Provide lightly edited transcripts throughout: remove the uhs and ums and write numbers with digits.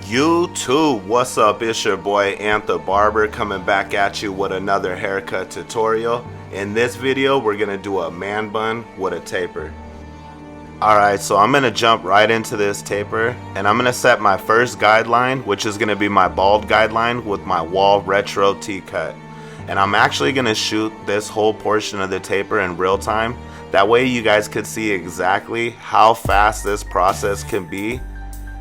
YouTube, what's up? It's your boy Antha Barber coming back at you with another haircut tutorial. In this video, we're gonna do a man bun with a taper. Alright, so I'm gonna jump right into this taper and I'm gonna set my first guideline, which is gonna be my bald guideline with my wall retro T-cut. And I'm actually gonna shoot this whole portion of the taper in real time. That way you guys could see exactly how fast this process can be,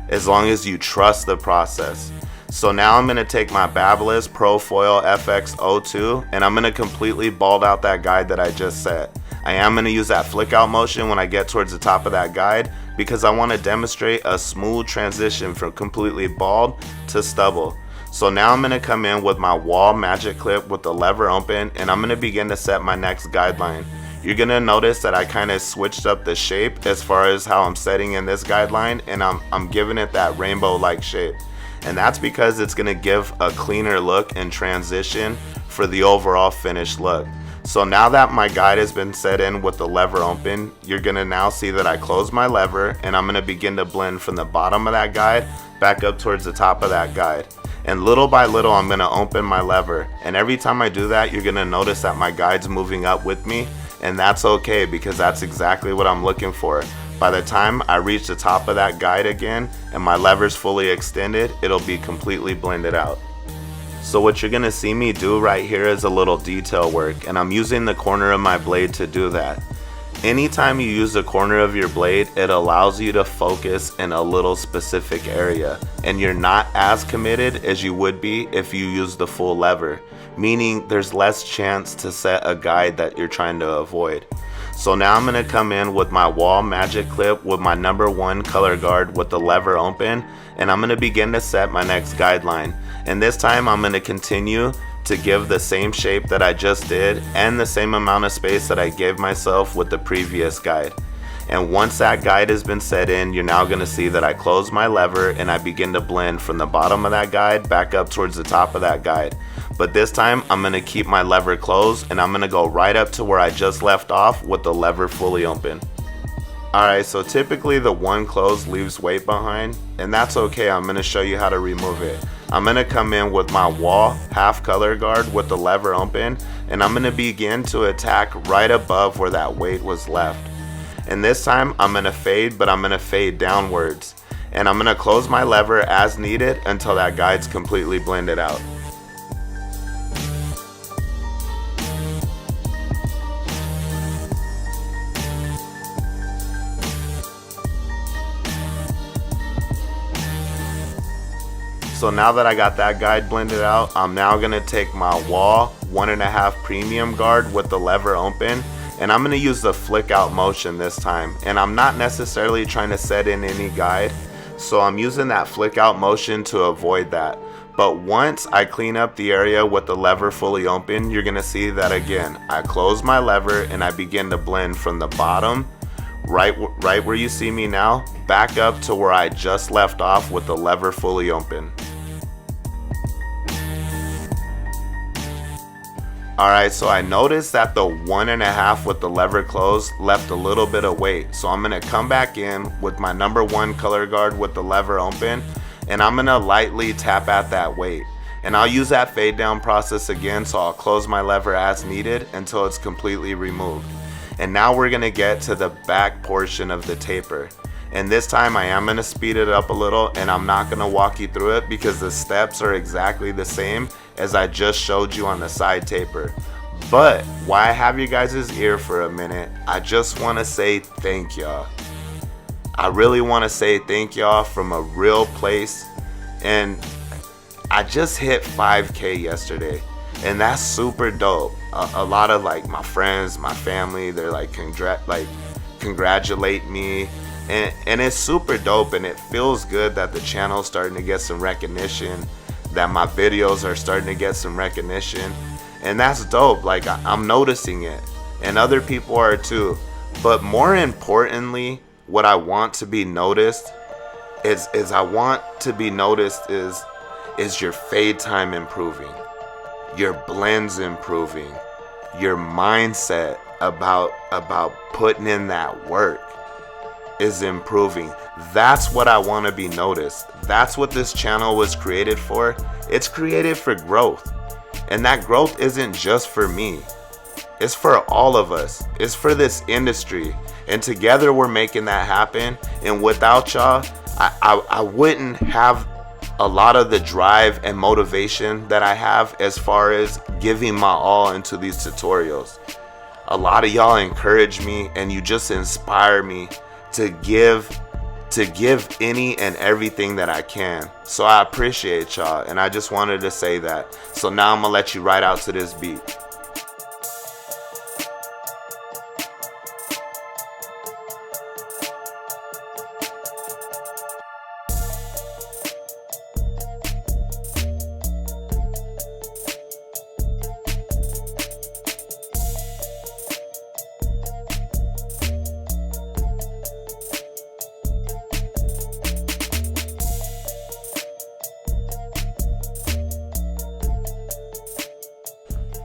as long as you trust the process. So now I'm going to take my Babyliss Pro Foil FX02 and I'm going to completely bald out that guide that I just set. I am going to use that flick out motion when I get towards the top of that guide because I want to demonstrate a smooth transition from completely bald to stubble. So now I'm going to come in with my wall magic clip with the lever open and I'm going to begin to set my next guideline. You're gonna notice that I kind of switched up the shape as far as how I'm setting in this guideline, and I'm giving it that rainbow like shape, and that's because it's gonna give a cleaner look and transition for the overall finished look. So now that my guide has been set in with the lever open, you're gonna now see that I close my lever and I'm gonna begin to blend from the bottom of that guide back up towards the top of that guide. And little by little I'm gonna open my lever, and every time I do that you're gonna notice that my guide's moving up with me. And that's okay because that's exactly what I'm looking for. By the time I reach the top of that guide again and my lever's fully extended, it'll be completely blended out. So what you're gonna see me do right here is a little detail work, and I'm using the corner of my blade to do that. Anytime you use the corner of your blade, it allows you to focus in a little specific area, and you're not as committed as you would be if you use the full lever, meaning there's less chance to set a guide that you're trying to avoid. So now I'm going to come in with my wall magic clip with my #1 color guard with the lever open, and I'm going to begin to set my next guideline. And this time I'm going to continue to give the same shape that I just did and the same amount of space that I gave myself with the previous guide. And once that guide has been set in, you're now going to see that I close my lever and I begin to blend from the bottom of that guide back up towards the top of that guide. But this time I'm going to keep my lever closed and I'm going to go right up to where I just left off with the lever fully open. Alright, so typically the one close leaves weight behind, and that's okay. I'm going to show you how to remove it. I'm going to come in with my wall half color guard with the lever open, and I'm going to begin to attack right above where that weight was left. And this time I'm going to fade, but I'm going to fade downwards. And I'm going to close my lever as needed until that guide's completely blended out. So now that I got that guide blended out, I'm now going to take my wall 1.5 premium guard with the lever open, and I'm going to use the flick out motion this time. And I'm not necessarily trying to set in any guide, so I'm using that flick out motion to avoid that. But once I clean up the area with the lever fully open, you're going to see that again. I close my lever and I begin to blend from the bottom, right where you see me now, back up to where I just left off with the lever fully open. Alright, so I noticed that the 1.5 with the lever closed left a little bit of weight. So I'm going to come back in with my #1 color guard with the lever open, and I'm going to lightly tap at that weight. And I'll use that fade down process again, so I'll close my lever as needed until it's completely removed. And now we're going to get to the back portion of the taper. And this time I am going to speed it up a little, and I'm not going to walk you through it because the steps are exactly the same as I just showed you on the side taper. But while I have you guys' ear for a minute, I just want to say thank y'all. I really want to say thank y'all from a real place. And I just hit 5K yesterday, and that's super dope. A lot of like my friends, my family, they're like congratulate me. And it's super dope, and it feels good that the channel's starting to get some recognition, that my videos are starting to get some recognition, and that's dope. Like I'm noticing it, and other people are too. But more importantly, what I want to be noticed is your fade time improving, your blends improving, your mindset about putting in that work. is improving. That's what I want to be noticed. That's what this channel was created for. It's created for growth. And that growth isn't just for me. It's for all of us. It's for this industry. And together we're making that happen. And without y'all, I wouldn't have a lot of the drive and motivation that I have as far as giving my all into these tutorials. A lot of y'all encourage me and you just inspire me to give any and everything that I can. So I appreciate y'all, and I just wanted to say that. So now I'm gonna let you ride out to this beat.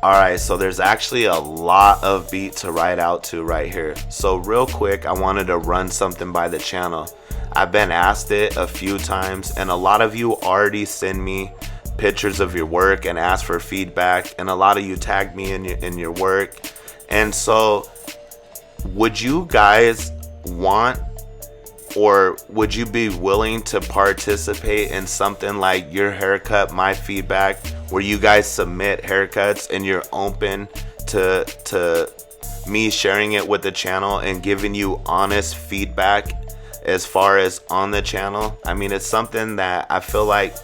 Alright, so there's actually a lot of beat to ride out to right here. So real quick, I wanted to run something by the channel. I've been asked it a few times, and a lot of you already send me pictures of your work and ask for feedback, and a lot of you tag me in your work. And so would you guys want, or would you be willing to participate in something like Your Haircut, My Feedback, where you guys submit haircuts and you're open to me sharing it with the channel and giving you honest feedback as far as on the channel? I mean, it's something that I feel like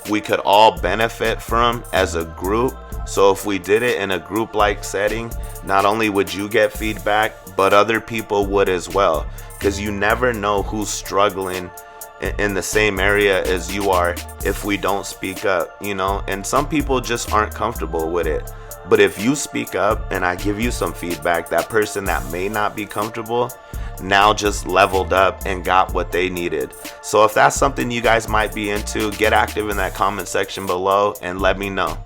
we could all benefit from as a group. So if we did it in a group like setting, not only would you get feedback, but other people would as well, because you never know who's struggling in the same area as you are if we don't speak up, you know. And some people just aren't comfortable with it. But if you speak up and I give you some feedback, that person that may not be comfortable now just leveled up and got what they needed. So if that's something you guys might be into, get active in that comment section below and let me know.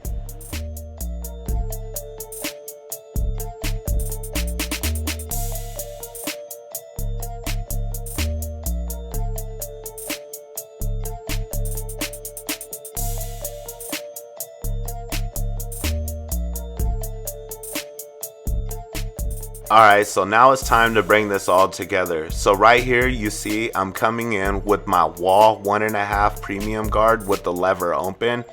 Alright, so now it's time to bring this all together. So right here you see I'm coming in with my wall 1.5 premium guard with the lever open,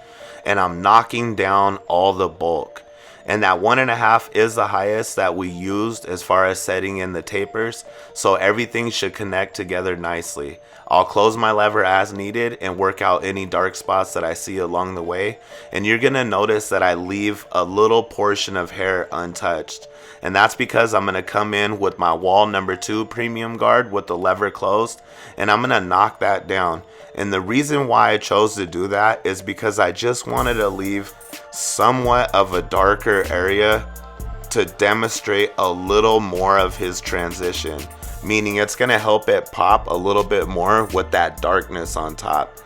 and I'm knocking down all the bulk. And that 1.5 is the highest that we used as far as setting in the tapers, so everything should connect together nicely. I'll close my lever as needed and work out any dark spots that I see along the way. And you're gonna notice that I leave a little portion of hair untouched. And that's because I'm gonna come in with my wall number 2 premium guard with the lever closed, and I'm gonna knock that down. And the reason why I chose to do that is because I just wanted to leave somewhat of a darker area to demonstrate a little more of his transition, meaning it's gonna help it pop a little bit more with that darkness on top,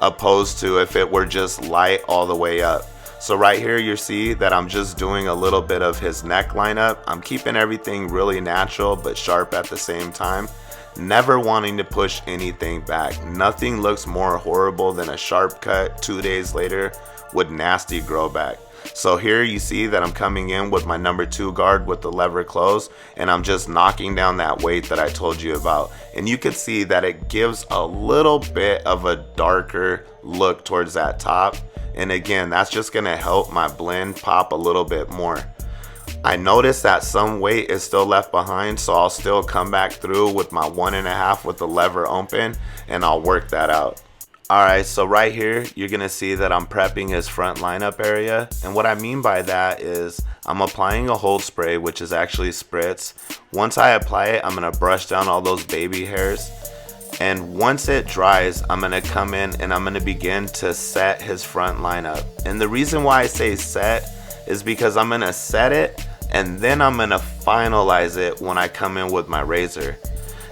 opposed to if it were just light all the way up. So right here you see that I'm just doing a little bit of his neck lineup. I'm keeping everything really natural but sharp at the same time, never wanting to push anything back. Nothing looks more horrible than a sharp cut 2 days later with nasty grow back. So here you see that I'm coming in with my number 2 guard with the lever closed, and I'm just knocking down that weight that I told you about. And you can see that it gives a little bit of a darker look towards that top. And again, that's just gonna help my blend pop a little bit more. I noticed that some weight is still left behind, so I'll still come back through with my 1.5 with the lever open, and I'll work that out. Alright, so right here, you're gonna see that I'm prepping his front lineup area. And what I mean by that is I'm applying a hold spray, which is actually spritz. Once I apply it, I'm gonna brush down all those baby hairs. And once it dries, I'm gonna come in and I'm gonna begin to set his front lineup. And the reason why I say set is because I'm gonna set it and then I'm gonna finalize it when I come in with my razor.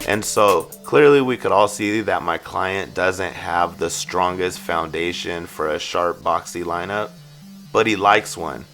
And so clearly we could all see that my client doesn't have the strongest foundation for a sharp boxy lineup, but he likes one.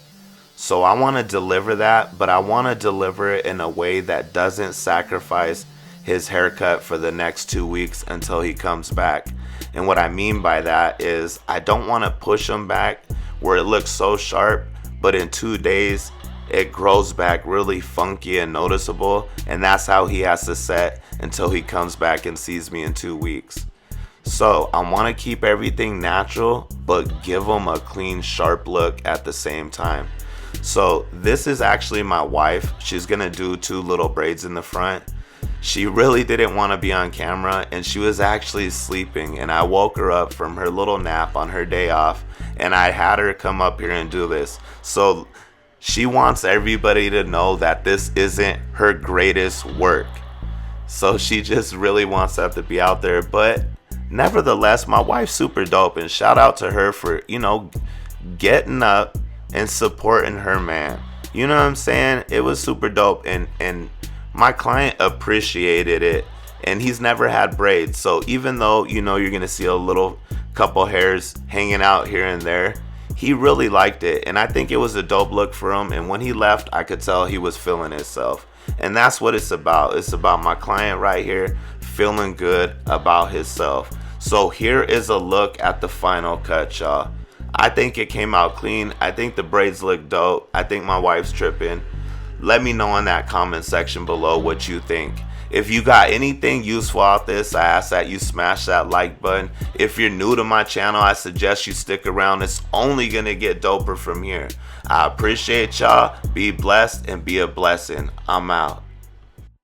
So I want to deliver that, but I want to deliver it in a way that doesn't sacrifice his haircut for the next 2 weeks until he comes back. And what I mean by that is I don't want to push him back where it looks so sharp, but in 2 days it grows back really funky and noticeable, and that's how he has to set until he comes back and sees me in 2 weeks. So I want to keep everything natural but give him a clean, sharp look at the same time. So this is actually my wife. She's gonna do 2 little braids in the front. She really didn't want to be on camera, and she was actually sleeping, and I woke her up from her little nap on her day off, and I had her come up here and do this. So she wants everybody to know that this isn't her greatest work. So she just really wants that to be out there. But nevertheless, my wife's super dope, and shout out to her for, you know, getting up and supporting her man. You know what I'm saying? It was super dope, and my client appreciated it, and he's never had braids. So even though, you know, you're gonna see a little couple hairs hanging out here and there, he really liked it, and I think it was a dope look for him. And when he left, I could tell he was feeling himself, and that's what it's about. It's about my client right here feeling good about himself. So here is a look at the final cut, y'all. I think it came out clean. I think the braids look dope. I think my wife's tripping. Let me know in that comment section below what you think. If you got anything useful out this, I ask that you smash that like button. If you're new to my channel, I suggest you stick around. It's only gonna get doper from here. I appreciate y'all. Be blessed and be a blessing. I'm out.